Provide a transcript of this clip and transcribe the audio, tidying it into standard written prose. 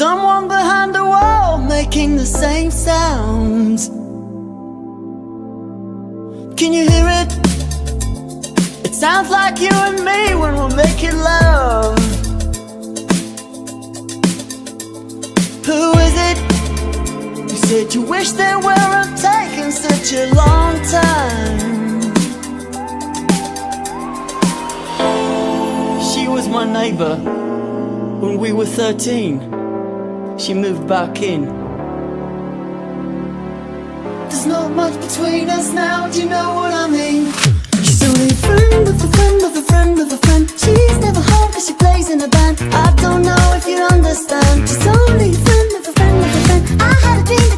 someone behind the wall making the same sounds. Can you hear it? It sounds like you and me when we're making love. Who is it? You said you wish they weren't taking such a long time. She was my neighbor when we were 13. She moved back in. There's not much between us now, do you know what I mean? She's only a friend of a friend of a friend of a friend. She's never home cause she plays in a band. I don't know if you understand. She's only a friend of a friend of a friend. I had a dream